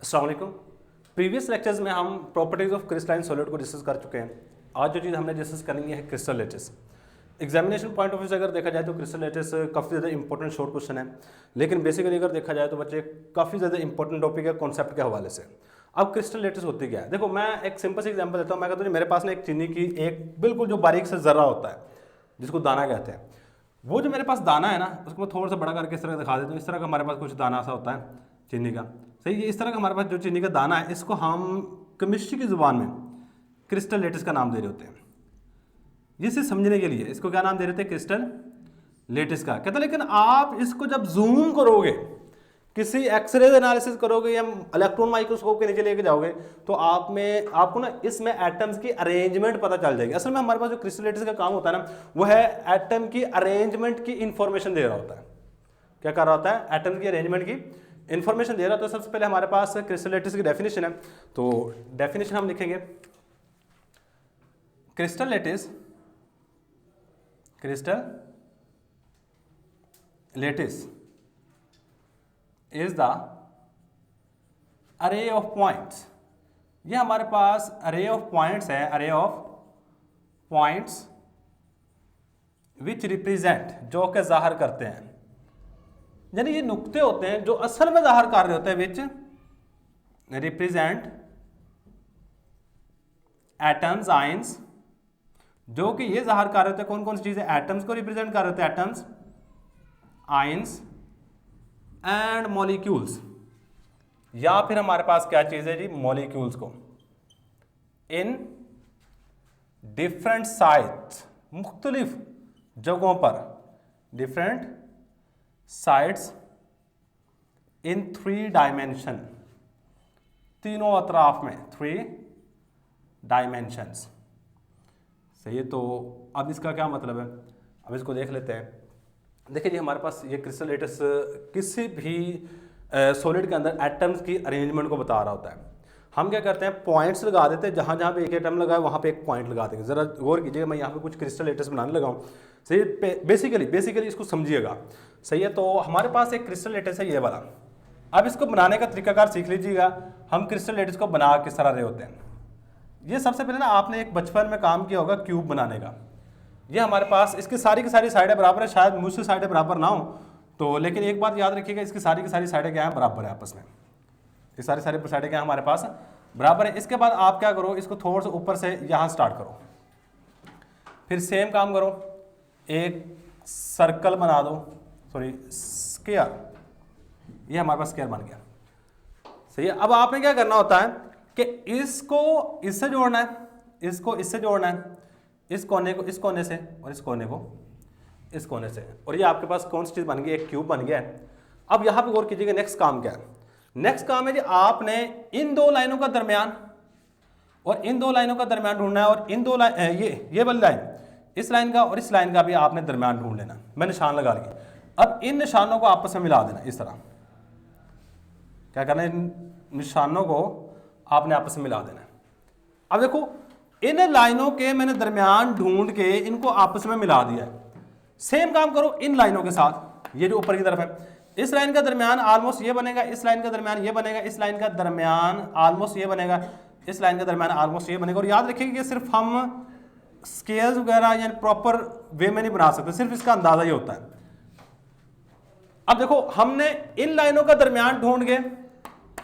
अस्सलाम वालेकुम। Previous lectures में हम प्रॉपर्टीज ऑफ क्रिस्टलाइन सॉलिड को डिस्कस कर चुके हैं। आज जो चीज़ हमने डिस्कस करनी है crystal lettuce. Examination point of view से अगर देखा जाए तो क्रिस्टल लेटिस काफ़ी ज़्यादा इंपॉर्टेंट शॉर्ट क्वेश्चन है, लेकिन बेसिकली अगर देखा जाए तो बच्चे काफ़ी ज़्यादा इंपॉर्टेंट टॉपिक है कॉन्सेप्ट के हवाले से। अब क्रिस्टल लेटिस होती क्या है? देखो मैं एक सिंपल सी एग्जाम्पल देता हूँ। मैं कहता हूँ मेरे पास ना एक चीनी की एक बिल्कुल जो बारीक से ज़र्रा होता है जिसको दाना कहते हैं, वो जो मेरे पास दाना है ना उसको मैं थोड़ा सा बड़ा करके इस तरह दिखा देता हूँ। इस तरह का हमारे पास कुछ दाना सा होता है चीनी का, सही है। इस तरह का हमारे पास जो चीनी का दाना है इसको हम केमिस्ट्री की ज़ुबान में क्रिस्टल लेटिस का नाम दे रहे होते हैं। ये सिर्फ समझने के लिए इसको क्या नाम दे रहे थे? क्रिस्टल लेटिस का कहता। लेकिन आप इसको जब जूम करोगे, किसी एक्सरे एनालिसिस करोगे या इलेक्ट्रॉन माइक्रोस्कोप के नीचे लेके जाओगे तो आपको ना इसमें एटम्स की अरेंजमेंट पता चल जाएगी। असल में हमारे पास जो क्रिस्टल लेटिस का काम होता है ना वो है एटम की अरेंजमेंट की इंफॉर्मेशन दे रहा होता है। क्या कर रहा होता है? एटम की अरेंजमेंट की इंफॉर्मेशन दे रहा। तो सबसे पहले हमारे पास क्रिस्टल लेटिस की डेफिनेशन है, तो डेफिनेशन हम लिखेंगे क्रिस्टल लेटिस इज द अरे ऑफ पॉइंट्स। ये हमारे पास अरे ऑफ पॉइंट्स है, अरे ऑफ पॉइंट्स विच रिप्रेजेंट, जो के जाहिर करते हैं, यानी ये नुक्ते होते हैं जो असल में जाहिर कर रहे होते हैं, विच रिप्रेजेंट एटम्स आइंस, जो कि ये जाहिर कर रहे होते हैं कौन कौन सी चीजें? एटम्स को रिप्रेजेंट कर रहे होते हैं, एटम्स, आइंस एंड मॉलिक्यूल्स, या फिर हमारे पास क्या चीज है जी? मॉलिक्यूल्स को इन डिफरेंट साइट्स, मुख्तलिफ जगहों पर, डिफरेंट साइट्स इन 3 डायमेंशन, तीनों अतराफ में 3 डायमेंशंस। सही है। तो अब इसका क्या मतलब है? अब इसको देख लेते हैं। देखिए जी, हमारे पास ये क्रिस्टल लेटिस किसी भी सॉलिड के अंदर एटम्स की अरेंजमेंट को बता रहा होता है। हम क्या करते हैं? पॉइंट्स लगा देते हैं, जहाँ जहाँ पे एक एटम लगा है वहाँ पे एक पॉइंट लगा देंगे। जरा गौर कीजिएगा, मैं यहाँ पे कुछ क्रिस्टल लेटिस बनाने लगा हूँ। सही है। बेसिकली इसको समझिएगा। सही है। तो हमारे पास एक क्रिस्टल लेटिस है ये वाला। अब इसको बनाने का तरीकाकार सीख लीजिएगा। हम क्रिस्टल लेटिस को बना किस तरह रहे होते हैं। ये सबसे पहले ना आपने एक बचपन में काम किया होगा क्यूब बनाने का। ये हमारे पास इसकी सारी की सारी साइडें बराबर है, शायद मुझसे साइडें बराबर ना हो तो, लेकिन एक बात याद रखिएगा, इसकी सारी की सारी साइडें क्या है? बराबर है आपस में। ये सारी साइडें क्या है हमारे पास? बराबर है। इसके बाद आप क्या करो, इसको थोड़ा सा ऊपर से यहाँ स्टार्ट करो, फिर सेम काम करो, एक सर्कल बना दो, सॉरी स्क्वायर। ये हमारे पास स्क्वायर बन गया। सही है। अब आपने क्या करना होता है कि इसको इससे जोड़ना है, इसको इससे जोड़ना है, इस कोने को इस कोने से और इस कोने को इस कोने से, और ये आपके पास कौन सी चीज़ बन गई? एक क्यूब बन गया है। अब यहाँ पे गौर कीजिएगा, नेक्स्ट काम क्या है? नेक्स्ट काम है जी आपने इन 2 लाइनों का दरमियान और इन 2 लाइनों का दरमियान ढूंढना है, और इन 2 लाइन ये वाली लाइन, इस लाइन का और इस लाइन का भी आपने दरमियान ढूंढ लेना। मैं निशान लगा लिए। अब इन निशानों को आपस में मिला देना। इस तरह क्या करना है? इन निशानों को आपने आपस में मिला देना है। अब देखो, इन लाइनों के मैंने दरमियान ढूंढ के इनको आपस में मिला दिया है। सेम काम करो इन लाइनों के साथ। ये जो ऊपर की तरफ है, इस लाइन का दरमियान ऑलमोस्ट ये बनेगा, इस लाइन का दरमियान ये बनेगा, इस लाइन का दरमियान ऑलमोस्ट ये बनेगा, इस लाइन का दरमियान ऑलमोस्ट ये बनेगा। और याद रखिए कि सिर्फ हम स्केल्स वगैरह यानी प्रॉपर वे में नहीं बना सकते, सिर्फ इसका अंदाजा ही होता है। अब देखो, हमने इन लाइनों का दरमियान ढूंढ के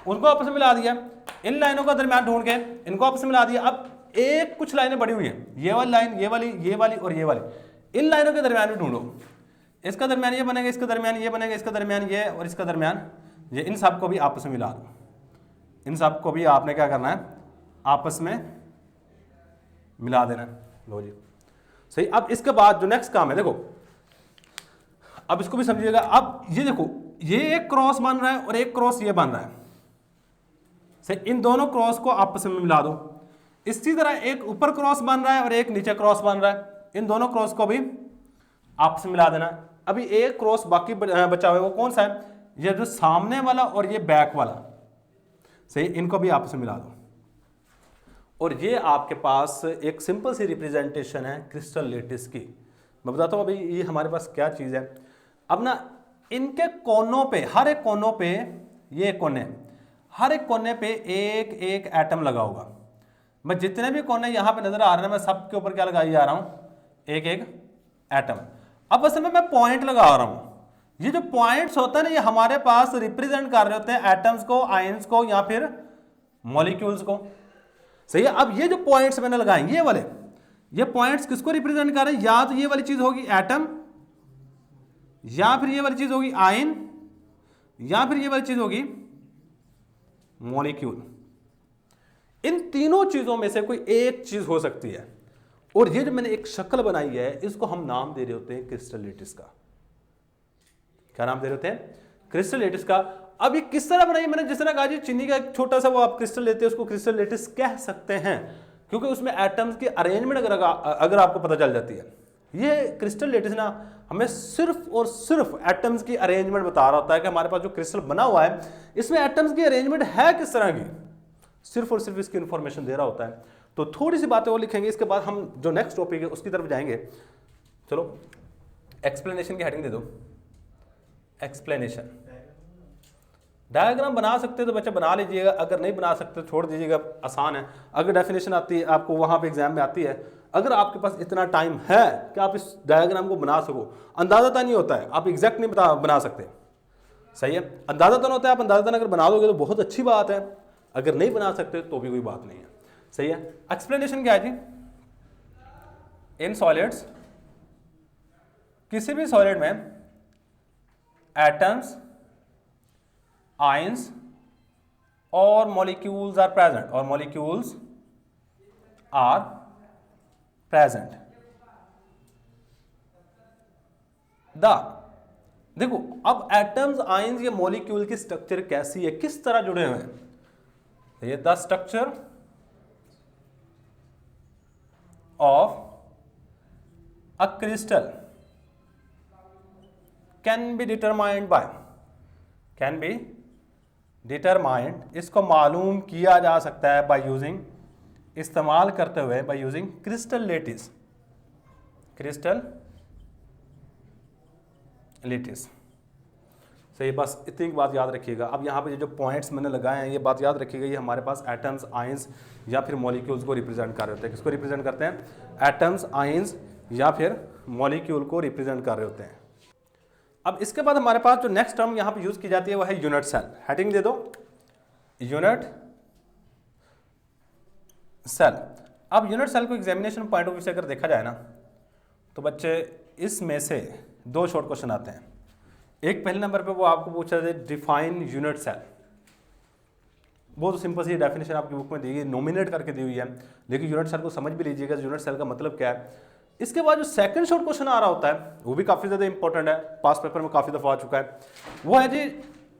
उनको आपस में मिला दिया, इन लाइनों का दरमियान ढूंढ के इनको आपस में मिला दिया। अब एक कुछ लाइनें बड़ी हुई हैं, ये वाली लाइन, ये वाली, ये वाली और ये वाली। इन लाइनों के दरमियान भी ढूंढो। इसका दरमियान ये बनेगा, इसका दरमियान ये बनेगा, इसका दरमियान ये और इसका दरमियान ये। इन सब को भी आपस में मिला दो। इन सब को भी आपने क्या करना है? आपस में मिला देना। लो जी, सही। अब इसके बाद जो नेक्स्ट काम है, देखो अब इसको भी समझिएगा। अब ये देखो, ये एक क्रॉस बन रहा है और एक क्रॉस ये बन रहा है। सही। इन दोनों क्रॉस को आपस में मिला दो। इसी तरह एक ऊपर क्रॉस बन रहा है और एक नीचे क्रॉस बन रहा है। इन दोनों क्रॉस को भी आपस में मिला देना। अभी एक क्रॉस बाकी बचा हुआ है, वो कौन सा है? ये जो सामने वाला और ये बैक वाला। सही। इनको भी आपस में मिला दो। और ये आपके पास एक सिंपल सी रिप्रेजेंटेशन है क्रिस्टल लेटिस की। मैं बताता हूँ अभी ये हमारे पास क्या चीज़ है। अब ना इनके कोनों पे, हर एक कोनों पे, ये कोने हर एक कोने पे एक एक एटम लगा होगा। मैं जितने भी कोने यहां पे नजर आ रहे हैं मैं सबके ऊपर क्या लगाई जा रहा हूं, एक एक एटम। अब असल में मैं पॉइंट लगा रहा हूं। ये जो पॉइंट्स होते हैं ना, ये हमारे पास रिप्रेजेंट कर रहे होते हैं एटम्स को, आयंस को या फिर मॉलिक्यूल्स को। सही है। अब ये जो पॉइंट्स मैंने लगाए ये वाले, ये पॉइंट्स किसको रिप्रेजेंट कर रहे हैं? या तो ये वाली चीज होगी एटम, या फिर ये वाली चीज होगी आयन, या फिर ये वाली चीज होगी मॉलिक्यूल। इन तीनों चीजों में से कोई एक चीज हो सकती है। और ये जो मैंने एक शक्ल बनाई है इसको हम नाम दे रहे होते हैं क्रिस्टल लेटिस का। क्या नाम दे रहे होते हैं? क्रिस्टल लेटिस का। अब ये किस तरह बनाई मैंने? जिस तरह कहा जी चीनी का एक छोटा सा वो आप क्रिस्टल लेते हैं उसको क्रिस्टल लेटिस कह सकते हैं, क्योंकि उसमें एटम्स की अरेंजमेंट अगर आपको पता चल जाती है। ये क्रिस्टल लेटिस ना हमें सिर्फ और सिर्फ एटम्स की अरेंजमेंट बता रहा होता है कि हमारे पास जो क्रिस्टल बना हुआ है इसमें एटम्स की अरेंजमेंट है किस तरह की, सिर्फ और सिर्फ इसकी इंफॉर्मेशन दे रहा होता है। तो थोड़ी सी बातें और लिखेंगे, इसके बाद हम जो नेक्स्ट टॉपिक है उसकी तरफ जाएंगे। चलो एक्सप्लेनेशन की हेडिंग दे दो, एक्सप्लेनेशन। डायग्राम बना सकते तो बच्चे बना लीजिएगा, अगर नहीं बना सकते छोड़ दीजिएगा, आसान है। अगर डेफिनेशन आती है आपको वहां पे एग्जाम में आती है, अगर आपके पास इतना टाइम है कि आप इस डायग्राम को बना सको, अंदाज़ातन नहीं होता है, आप एग्जैक्ट नहीं बना सकते। सही है, अंदाज़ातन होता है, आप अंदाज़ातन अगर बना दोगे तो बहुत अच्छी बात है, अगर नहीं बना सकते तो भी कोई बात नहीं है। सही है। एक्सप्लेनेशन क्या है जी? इन सॉलिड्स, किसी भी सॉलिड में एटम्स, आयंस और मॉलिक्यूल्स आर प्रेजेंट, और मॉलिक्यूल्स आर प्रेजेंट। देखो अब एटम्स, आयंस या मॉलिक्यूल की स्ट्रक्चर कैसी है, किस तरह जुड़े हुए हैं? ये the structure of a crystal can be determined by, can be determined, इसको मालूम किया जा सकता है बाय यूजिंग, इस्तेमाल करते हुए, by using crystal lettuce, crystal lettuce. सही, बस इतनी बात याद रखिएगा। अब यहाँ पे जो पॉइंट्स मैंने लगाए हैं ये बात याद रखिएगा, ये हमारे पास एटम्स, आयंस या फिर मॉलिक्यूल्स को रिप्रेजेंट कर रहे होते हैं। किसको रिप्रेजेंट करते हैं? एटम्स, आयंस या फिर मॉलिक्यूल को रिप्रेजेंट कर रहे होते हैं। अब इसके बाद हमारे पास जो नेक्स्ट टर्म यहाँ पे यूज की जाती है वो है यूनिट सेल। हेडिंग दे दो, यूनिट सेल। अब यूनिट सेल को एग्जामिनेशन पॉइंट ऑफ व्यू से अगर देखा जाए ना तो बच्चे इसमें से दो शॉर्ट क्वेश्चन आते हैं। एक पहले नंबर पे वो आपको पूछा जाए डिफाइन यूनिट सेल, बहुत सिंपल सी डेफिनेशन आपकी बुक में दी है, नॉमिनेट करके दी हुई है, लेकिन यूनिट सेल को समझ भी लीजिएगा यूनिट सेल का मतलब क्या है। इसके बाद जो सेकंड शॉर्ट क्वेश्चन आ रहा होता है वो भी काफी ज्यादा इंपॉर्टेंट है, पास पेपर में काफी दफा आ चुका है, वो है जी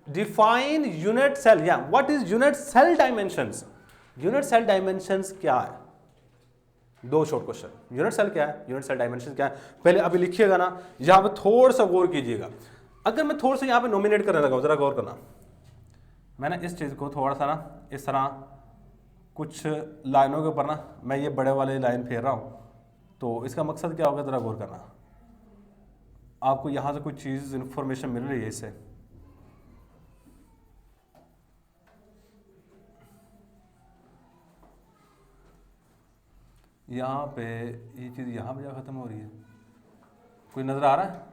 डिफाइन यूनिट सेल या what is unit cell dimensions. Unit cell dimensions क्या है? दो शॉर्ट क्वेश्चन, यूनिट सेल क्या है, यूनिट सेल डायमेंशन क्या है, पहले अभी लिखिएगा ना, यहाँ पे थोड़ा सा गौर कीजिएगा। अगर मैं थोड़ा सा यहाँ पे नॉमिनेट करने लगा, जरा गौर करना, मैंने इस चीज़ को थोड़ा सा ना इस तरह कुछ लाइनों के ऊपर ना मैं ये बड़े वाले लाइन फेर रहा हूँ, तो इसका मकसद क्या होगा, जरा गौर करना। आपको यहाँ से कोई चीज़ इंफॉर्मेशन मिल रही है इससे, यहाँ पे ये चीज़ यहाँ पे जा खत्म हो रही है, कोई नज़र आ रहा है?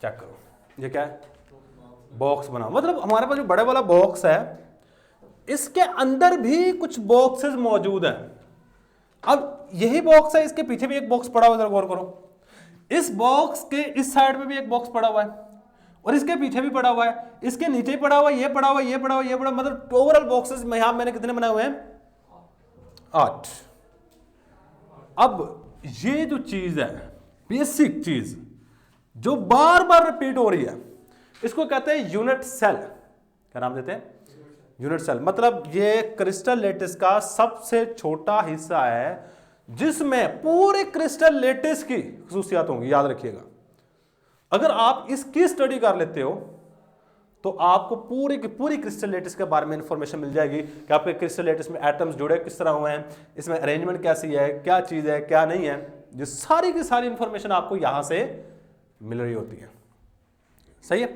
चेक करो, ये क्या है? बॉक्स बना, मतलब हमारे पास जो बड़े वाला बॉक्स है इसके अंदर भी कुछ बॉक्सेस मौजूद हैं। अब यही बॉक्स है, इसके पीछे भी एक बॉक्स पड़ा हुआ है, जरा गौर करो। इस बॉक्स के इस साइड में भी एक बॉक्स पड़ा हुआ है और इसके पीछे भी पड़ा हुआ है, इसके नीचे ही पड़ा हुआ है, ये पड़ा हुआ है, ये पड़ा हुआ है, ये पड़ा, मतलब ओवरऑल बॉक्सेस में यहां मैंने कितने बनाए हुए हैं? 8। अब ये जो चीज है, बेसिक चीज जो बार बार रिपीट हो रही है, इसको कहते हैं यूनिट सेल। क्या नाम देते हैं? Unit cell. मतलब ये क्रिस्टल लेटिस का सबसे छोटा हिस्सा है जिसमें पूरे क्रिस्टल लेटिस की खसूसियात होंगी, याद रखिएगा। अगर आप इसकी स्टडी कर लेते हो तो आपको पूरी की पूरी क्रिस्टल लेटिस के बारे में इंफॉर्मेशन मिल जाएगी कि आपके क्रिस्टल लेटिस में एटम्स जुड़े किस तरह हुए हैं, इसमें अरेंजमेंट कैसी है, क्या चीज़ है, क्या नहीं है। ये सारी की सारी इंफॉर्मेशन आपको यहाँ से मिल रही होती है। सही है।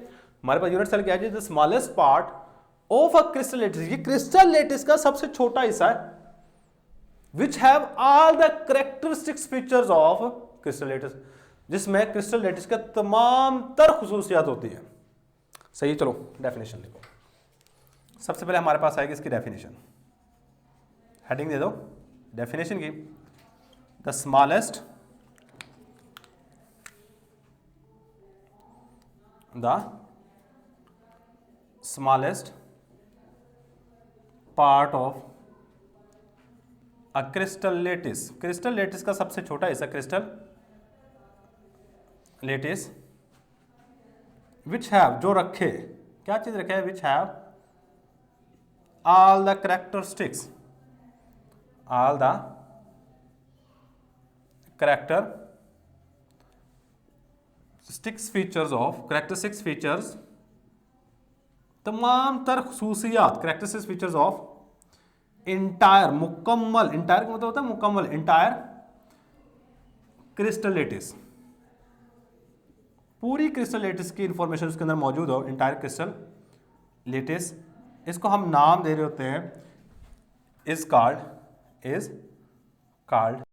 हमारे पास यूनिट सेल क्या है, the smallest part of a crystal lettuce, ये क्रिस्टल लेटिस का सबसे छोटा हिस्सा है, which have all the characteristics features of crystal lettuce, जिसमें क्रिस्टल लेटिस के तमाम तर खुसूसियात होती है। सही है, चलो डेफिनेशन लिखो। सबसे पहले हमारे पास आएगी इसकी डेफिनेशन, हेडिंग दे दो डेफिनेशन की, the smallest part of a crystal lettuce, crystal lettuce का सबसे छोटा हिस्सा क्रिस्टल लेटिस, विच हैव, जो रखे, क्या चीज रखे है, which have all the characteristics, all the characteristics features, तमाम तर खुसूसियात, कैरेक्टरिस्टिक्स फीचर्स ऑफ इंटायर, मुकम्मल, इंटायर का मतलब होता है मुकम्मल, इंटायर क्रिस्टल लेटिस, पूरी क्रिस्टल लेटिस की इंफॉर्मेशन उसके अंदर मौजूद हो, इंटायर क्रिस्टल लेटिस। इसको हम नाम दे रहे होते हैं इज कॉल्ड